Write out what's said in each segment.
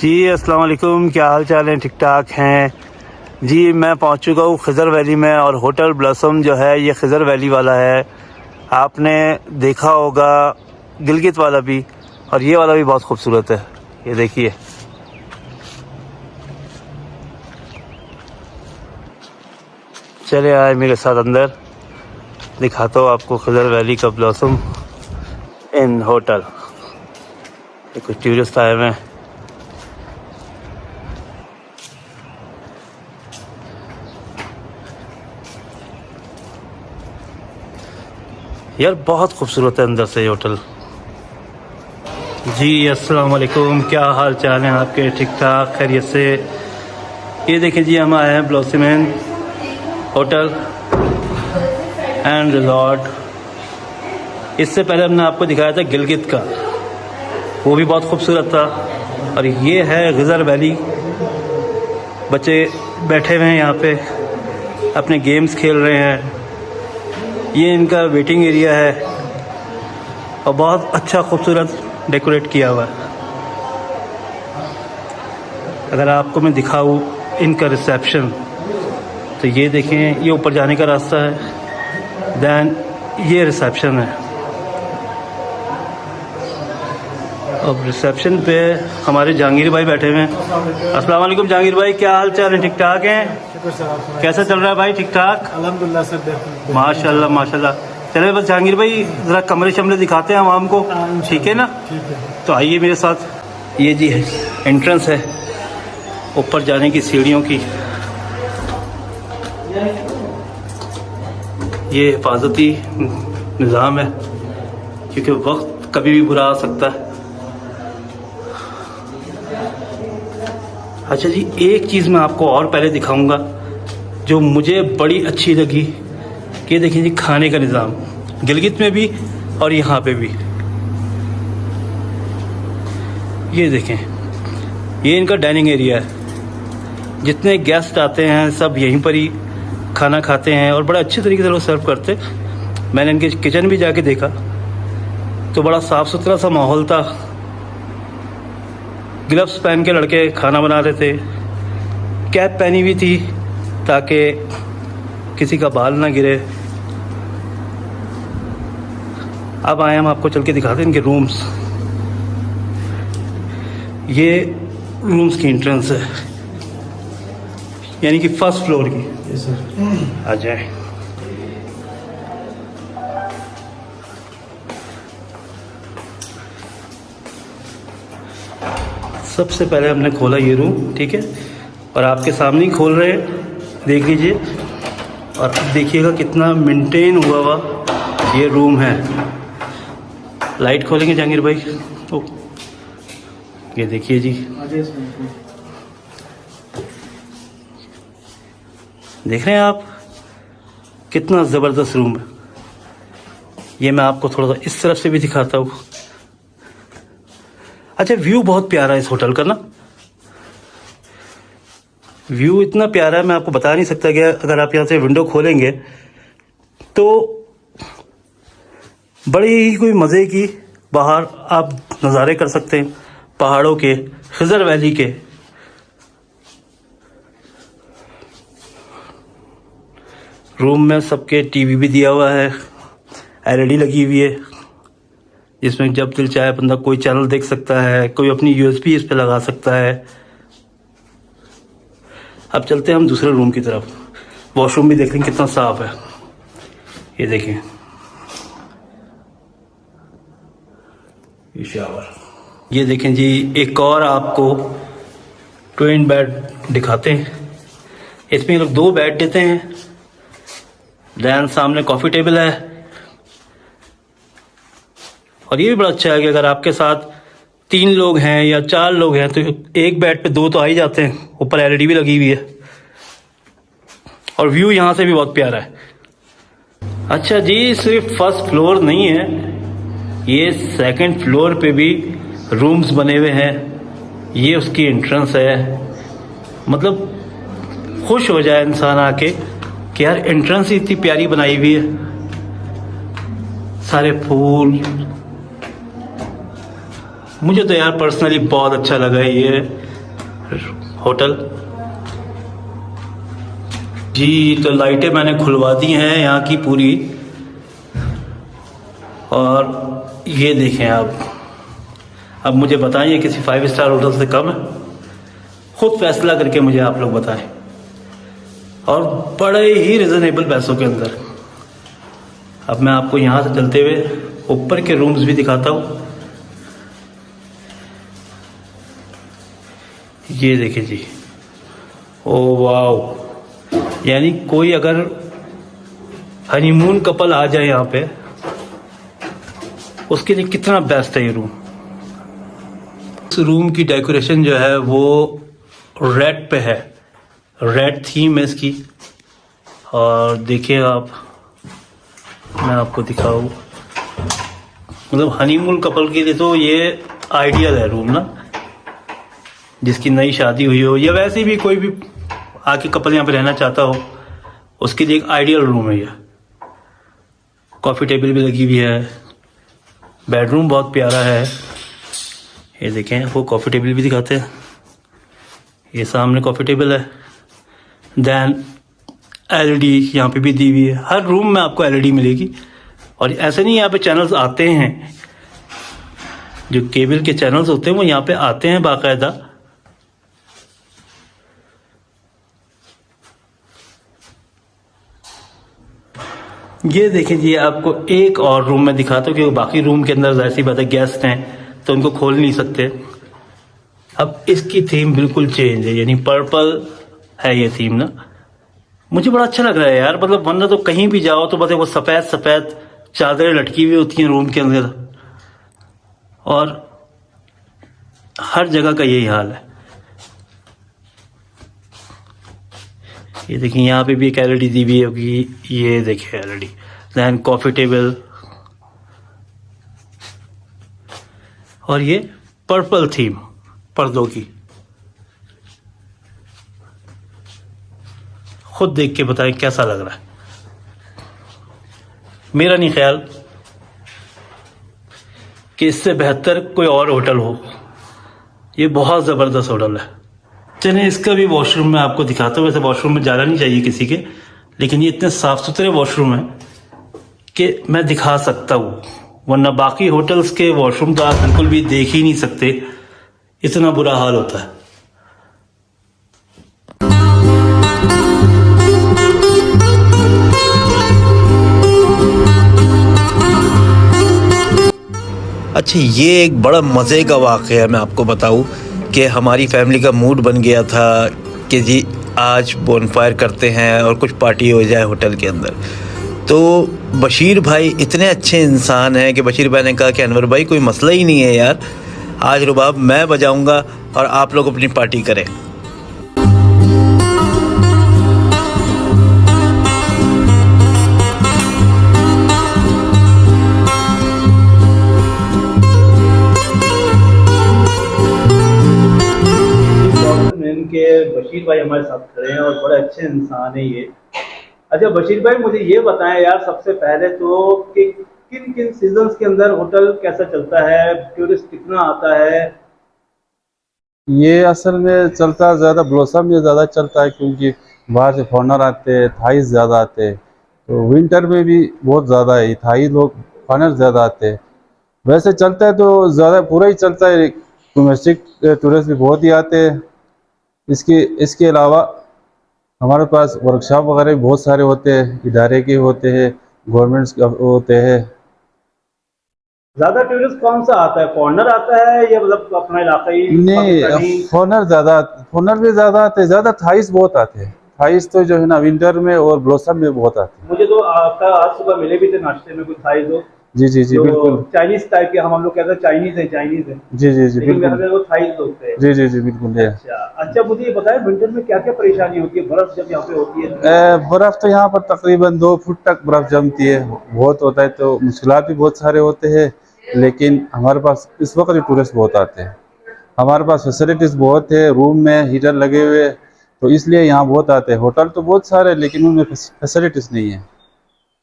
जी अस्सलाम वालेकुम, क्या हाल चाल है? ठीक ठाक हैं जी। मैं पहुंच चुका हूँ खिज़र वैली में और होटल ब्लॉसम जो है ये खिज़र वैली वाला है। आपने देखा होगा गिलगित वाला भी, और ये वाला भी बहुत खूबसूरत है। ये देखिए, चले आए मेरे साथ अंदर, दिखाता हूँ आपको खिज़र वैली का ब्लॉसम इन होटल। ये कुछ टूरिस्ट आए हुए हैं। यार बहुत खूबसूरत है अंदर से ये होटल। जी अस्सलाम वालेकुम, क्या हाल चाल हैं आपके? ठीक ठाक, खैरियत से? ये देखिए जी, हम आए हैं ब्लॉसम होटल एंड रिजॉर्ट। इससे पहले हमने आपको दिखाया था गिलगित का, वो भी बहुत खूबसूरत था। और ये है खिज़र वैली। बच्चे बैठे हुए हैं यहाँ पे, अपने गेम्स खेल रहे हैं। ये इनका वेटिंग एरिया है और बहुत अच्छा खूबसूरत डेकोरेट किया हुआ है। अगर आपको मैं दिखाऊँ इनका रिसेप्शन, तो ये देखें, ये ऊपर जाने का रास्ता है। दैन ये रिसेप्शन है। अब रिसेप्शन पे हमारे जहांगीर भाई बैठे हुए हैं। अस्सलाम वालेकुम जहांगीर भाई, क्या हाल चाल है? ठीक ठाक हैं? कैसा चल रहा है भाई? ठीक ठाक, अल्हम्दुलिल्लाह सर। माशाल्लाह माशाल्लाह। चले बस जहांगीर भाई, ज़रा कमरे शमरे दिखाते हैं आवाम को, ठीक है ना? ठीक है। तो आइए मेरे साथ। ये जी एंट्रेंस है ऊपर जाने की, सीढ़ियों की। ये हिफाजती निज़ाम है क्योंकि वक्त कभी भी बुरा आ सकता है। अच्छा जी, एक चीज़ मैं आपको और पहले दिखाऊंगा जो मुझे बड़ी अच्छी लगी। ये देखिए जी, खाने का निज़ाम गिलगित में भी और यहाँ पे भी। ये देखें, ये इनका डाइनिंग एरिया है। जितने गेस्ट आते हैं सब यहीं पर ही खाना खाते हैं और बड़ा अच्छे तरीके से लोग सर्व करते। मैंने इनके किचन भी जाके देखा तो बड़ा साफ़ सुथरा सा माहौल था। ग्लव्स पहन के लड़के खाना बना रहे थे, कैप पहनी हुई थी ताकि किसी का बाल ना गिरे। अब आए हम आपको चल के दिखाते हैं इनके रूम्स। ये रूम्स की एंट्रेंस है, यानी कि फर्स्ट फ्लोर की। आ जाए। सबसे पहले हमने खोला ये रूम, ठीक है, और आपके सामने ही खोल रहे हैं, देख लीजिए। और देखिएगा कितना मेंटेन हुआ हुआ ये रूम है। लाइट खोलेंगे जहांगीर भाई। ओ, ये देखिए जी, देख रहे हैं आप कितना ज़बरदस्त रूम है। ये मैं आपको थोड़ा सा इस तरफ से भी दिखाता हूँ। अच्छा, व्यू बहुत प्यारा है इस होटल का ना। व्यू इतना प्यारा है, मैं आपको बता नहीं सकता कि अगर आप यहाँ से विंडो खोलेंगे तो बड़ी ही कोई मज़े की बाहर आप नज़ारे कर सकते हैं पहाड़ों के, खिज़र वैली के। रूम में सबके टीवी भी दिया हुआ है, एलईडी लगी हुई है जिसमें जब दिल चाहे बंदा कोई चैनल देख सकता है, कोई अपनी यूएसबी इस पे लगा सकता है। अब चलते हैं हम दूसरे रूम की तरफ। वॉशरूम भी देख लें कितना साफ है। ये देखें, ये शावर। ये देखें जी, एक और आपको ट्विन बेड दिखाते हैं। इसमें लोग 2 बेड देते हैं। दैन सामने कॉफ़ी टेबल है। और ये भी बड़ा अच्छा है कि अगर आपके साथ 3 लोग हैं या 4 लोग हैं तो एक बेड पे 2 तो आ ही जाते हैं। ऊपर एलईडी भी लगी हुई है और व्यू यहाँ से भी बहुत प्यारा है। अच्छा जी, सिर्फ फर्स्ट फ्लोर नहीं है, ये सेकंड फ्लोर पे भी रूम्स बने हुए हैं। ये उसकी एंट्रेंस है। मतलब खुश हो जाए इंसान आके कि यार एंट्रेंस ही इतनी प्यारी बनाई हुई है। सारे फूल, मुझे तो यार पर्सनली बहुत अच्छा लगा है ये होटल जी। तो लाइटें मैंने खुलवा दी हैं यहाँ की पूरी, और ये देखें आप। अब मुझे बताएं, ये किसी 5 स्टार होटल से कम है? खुद फैसला करके मुझे आप लोग बताएं, और बड़े ही रिजनेबल पैसों के अंदर। अब मैं आपको यहाँ से चलते हुए ऊपर के रूम्स भी दिखाता हूँ। ये देखें जी, ओ वाह, यानी कोई अगर हनीमून कपल आ जाए यहाँ पे, उसके लिए कितना बेस्ट है ये रूम। इस रूम की डेकोरेशन जो है वो रेड पे है, रेड थीम है इसकी। और देखिए आप, मैं आपको दिखाऊं, मतलब हनीमून कपल के लिए तो ये आइडियल है रूम ना। जिसकी नई शादी हुई हो या वैसे भी कोई भी आके कपल यहाँ पे रहना चाहता हो, उसके लिए एक आइडियल रूम है ये। कॉफ़ी टेबल भी लगी हुई है, बेडरूम बहुत प्यारा है। ये देखें, वो कॉफ़ी टेबल भी दिखाते हैं। ये सामने कॉफ़ी टेबल है। दैन एलईडी यहाँ पे भी दी हुई है। हर रूम में आपको एलईडी मिलेगी। और ऐसे नहीं, यहाँ पे चैनल्स आते हैं, जो केबल के चैनल्स होते हैं वो यहाँ पे आते हैं बाकायदा। ये देखिए जी, आपको एक और रूम में दिखाता हूँ, क्योंकि बाकी रूम के अंदर ऐसी बात है गेस्ट हैं तो उनको खोल नहीं सकते। अब इसकी थीम बिल्कुल चेंज है, यानी पर्पल है ये थीम ना। मुझे बड़ा अच्छा लग रहा है यार, मतलब वरना तो कहीं भी जाओ तो बस वो सफ़ेद सफ़ेद चादरें लटकी हुई होती हैं रूम के अंदर, और हर जगह का यही हाल है। ये देखिए, यहाँ पे भी एक एलईडी दी हुई होगी। ये देखिए एलईडी, दैन कॉफ़ी टेबल, और ये पर्पल थीम पर्दों की। खुद देख के बताएं कैसा लग रहा है। मेरा नहीं ख्याल कि इससे बेहतर कोई और होटल हो। ये बहुत ज़बरदस्त होटल है। चलिए, इसका भी वॉशरूम मैं आपको दिखाता हूँ। वैसे वॉशरूम में जाना नहीं चाहिए किसी के, लेकिन ये इतने साफ़ सुथरे वॉशरूम हैं कि मैं दिखा सकता हूँ, वरना बाकी होटल्स के वॉशरूम तो आप बिल्कुल भी देख ही नहीं सकते, इतना बुरा हाल होता है। अच्छा, ये एक बड़ा मज़े का वाक़या है। मैं आपको बताऊं कि हमारी फैमिली का मूड बन गया था कि जी आज बोनफायर करते हैं और कुछ पार्टी हो जाए होटल के अंदर। तो बशीर भाई इतने अच्छे इंसान हैं कि बशीर भाई ने कहा कि अनवर भाई कोई मसला ही नहीं है यार, आज रुबाब मैं बजाऊंगा और आप लोग अपनी पार्टी करें। के बशीर भाई हमारे साथ खड़े हैं और बड़े अच्छे इंसान है ये। अच्छा बशीर भाई, मुझे ये बताएं यार सबसे पहले तो कि किन किन सीजन्स के अंदर होटल कैसा चलता है, टूरिस्ट कितना आता है? ये असल में चलता ज़्यादा ब्लॉसम में ज़्यादा चलता है, क्योंकि बाहर से फॉरनर आते हैं, थाईस ज़्यादा आते हैं। तो विंटर में भी बहुत ज़्यादा है, थाई लोग फॉरनर ज़्यादा आते हैं। वैसे चलता है तो ज़्यादा पूरा ही चलता है, डोमेस्टिक टूरिस्ट भी बहुत ही आते हैं। इसके अलावा हमारे पास वर्कशॉप वगैरह भी बहुत सारे होते हैं, इदारे के होते हैं, गवर्नमेंट्स के होते हैं। ज्यादा टूरिस्ट कौन सा आता है, फॉरनर आता है या मतलब अपना इलाका ही? नहीं, फॉरनर भी ज़्यादा आते हैं, ज़्यादा थाईस बहुत आते हैं। थाईस तो जो है ना विंटर में और ब्लॉसम में बहुत आते हैं। मुझे तो आपका आज सुबह मिले भी थे नाश्ते में कुछ थाईस लोग। जी जी जी बिल्कुल, चाइनीज टाइप के, हम लोग कहते हैं चाइनीज है। जी जी जी बिल्कुल, वो थाईस लोग थे। जी जी जी बिल्कुल है। अच्छा मुझे ये बताएं, विंटर में क्या क्या परेशानी होती है? बर्फ जब यहाँ पे होती है, बर्फ तो यहाँ पर तकरीबन 2 फुट तक बर्फ जमती है, बहुत होता है, तो मुश्किलात भी बहुत सारे होते हैं। लेकिन हमारे पास इस वक्त भी टूरिस्ट बहुत आते हैं। हमारे पास फैसिलिटीज़ बहुत है, रूम में हीटर लगे हुए, तो इसलिए यहाँ बहुत आते हैं। होटल तो बहुत सारे, लेकिन उनमें फैसिलिटीज़ नहीं है।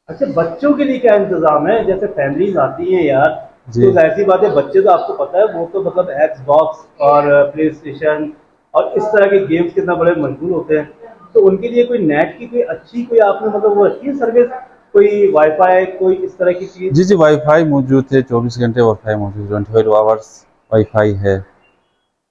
अच्छा, बच्चों के लिए क्या इंतजाम है? जैसे फैमिलीज आती हैं यार, तो ऐसी बात है, बच्चे तो आपको पता है वो तो मतलब एक्सबॉक्स और प्ले स्टेशन और इस तरह के गेम्स कितना बड़े मशहूर होते हैं, तो उनके लिए कोई नेट की कोई अच्छी कोई आपने मतलब वो रखी है सर्विस, कोई वाईफाई कोई इस तरह की चीज? जी जी, वाईफाई मौजूद है, 24 घंटे वाईफाई मौजूद, 24 आवर्स वाईफाई है,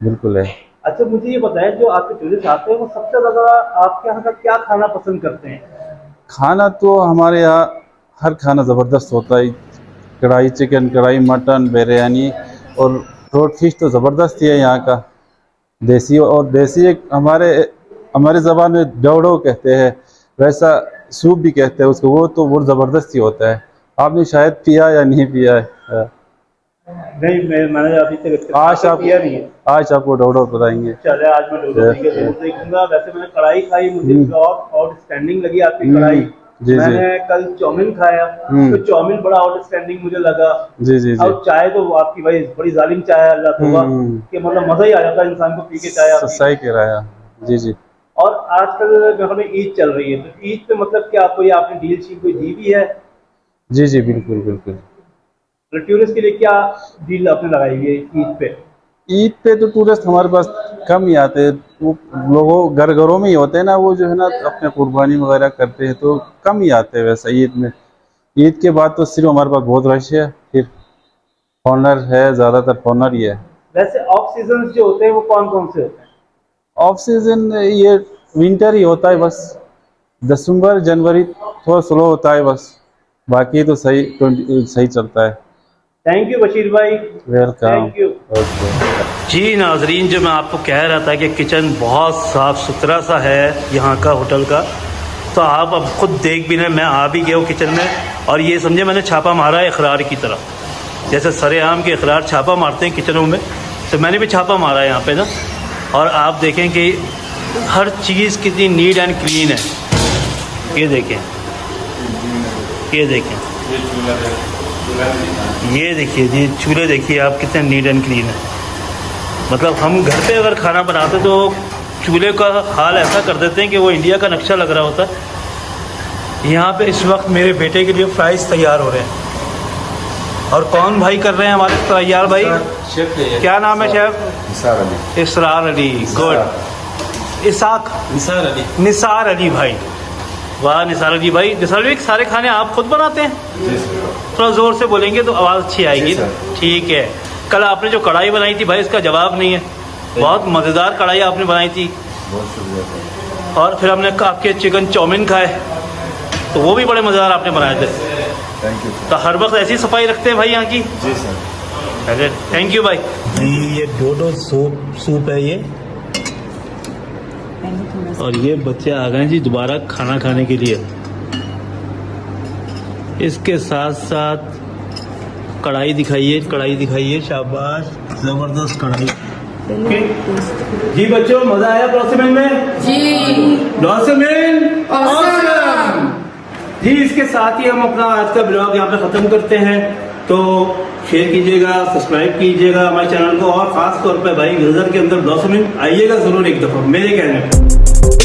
बिल्कुल है। अच्छा मुझे ये बताएं, जो आपके टूरिस्ट आते हैं वो सबसे ज्यादा आपके यहाँ का क्या खाना पसंद करते हैं? खाना तो हमारे यहाँ हर खाना ज़बरदस्त होता है, कढ़ाई चिकन, कढ़ाई मटन, बिरयानी और रोट फिश तो ज़बरदस्त ही है यहाँ का। देसी, और देसी एक हमारे ज़बान में डोडो कहते हैं, वैसा सूप भी कहते हैं उसको, वो तो वो ज़बरदस्त ही होता है। आपने शायद पिया या नहीं पिया है? नहीं, मैंने अभी तक आज आप पिया नहीं है। आज आपको डोडो बताएंगे। चले आज मैं डोडो जरूर देखूंगा। वैसे मैंने कढ़ाई खाई, मुझे बहुत आउटस्टैंडिंग लगी आपकी कढ़ाई। जी मैंने कल चाउमीन खाया तो चाउमीन बड़ा आउटस्टैंडिंग मुझे लगा। जी जी जी। और चाय तो आपकी भाई बड़ी जालिम चाय अल्लाह तौबा कि मतलब मजा ही आ जाता है इंसान को पी के चाय आपकी। सही कह रहा है। जी जी। और आजकल जो हमें ईद चल रही है, तो ईद पे मतलब क्या कोई आपने डील शील कोई दी भी है? जी जी, बिल्कुल बिल्कुल। टूरिस्ट के लिए क्या डील आपने लगाई हुई है ईद पे? ईद पे तो टूरिस्ट हमारे पास कम ही आते हैं, वो लोगों घरों में ही होते हैं ना, वो जो है ना अपने कुर्बानी वगैरह करते हैं, तो कम ही आते हैं वैसे ईद में। ईद के बाद तो सिर्फ हमारे पास बहुत रश है, फिर फॉरनर है, ज़्यादातर फॉरनर ही है। वैसे ऑफ सीजन जो होते हैं वो कौन कौन से होते हैं? ऑफ सीजन ये विंटर ही होता है बस, दिसंबर जनवरी थोड़ा स्लो होता है बस, बाकी तो सही चलता है। थैंक यू बशीर भाई, वेलकम। Thank you. जी नाजरीन, जो मैं आपको कह रहा था कि किचन बहुत साफ़ सुथरा सा है यहाँ का होटल का, तो आप अब खुद देख भी रहे, मैं आ भी गया हूँ किचन में, और ये समझे मैंने छापा मारा है इकरार की तरह, जैसे सरेआम के इकरार छापा मारते हैं किचनों में, तो मैंने भी छापा मारा है यहाँ पे ना। और आप देखें कि हर चीज़ कितनी नीट एंड क्लीन है। ये देखें, ये देखें, ये देखिए जी चूल्हे देखिए आप कितने नीट एंड क्लीन है। मतलब हम घर पे अगर खाना बनाते तो चूल्हे का हाल ऐसा कर देते हैं कि वो इंडिया का नक्शा लग रहा होता है। यहाँ पे इस वक्त मेरे बेटे के लिए फ्राइज़ तैयार हो रहे हैं, और कौन भाई कर रहे हैं हमारे तैयार भाई? शेफ है, क्या नाम है शेफ? निसार अली। इसरार अली, गुड। इसाक, निसार अली। निसार अली भाई, वाह निसार अली भाई। निसार अली सारे खाने आप खुद बनाते हैं? थोड़ा ज़ोर से बोलेंगे तो आवाज़ अच्छी आएगी। ठीक है। कल आपने जो कढ़ाई बनाई थी भाई, इसका जवाब नहीं है, बहुत मज़ेदार कढ़ाई आपने बनाई थी। बहुत शुक्रिया। और फिर हमने आपके चिकन चाउमीन खाए, तो वो भी बड़े मज़ेदार आपने बनाए थे। Thank you. तो हर वक्त ऐसी सफाई रखते हैं भाई यहाँ की? जी सर। अरे थैंक यू भाई। ये डोडो सूप है ये, और ये बच्चे आ गए जी दोबारा खाना खाने के लिए। इसके साथ साथ कढ़ाई दिखाइए, कढ़ाई दिखाइए, शाबाश, जबरदस्त कढ़ाई। जी बच्चों, मजा आया ब्लॉसमिंग में? जी ब्लॉसमिंग Awesome! जी। इसके साथ ही हम अपना आज का ब्लॉग यहाँ पे ख़त्म करते हैं। तो शेयर कीजिएगा, सब्सक्राइब कीजिएगा हमारे चैनल को, और ख़ास तौर पे भाई गजर के अंदर ब्लॉसमिंग आइएगा ज़रूर एक दफ़ा मेरे कहने पे।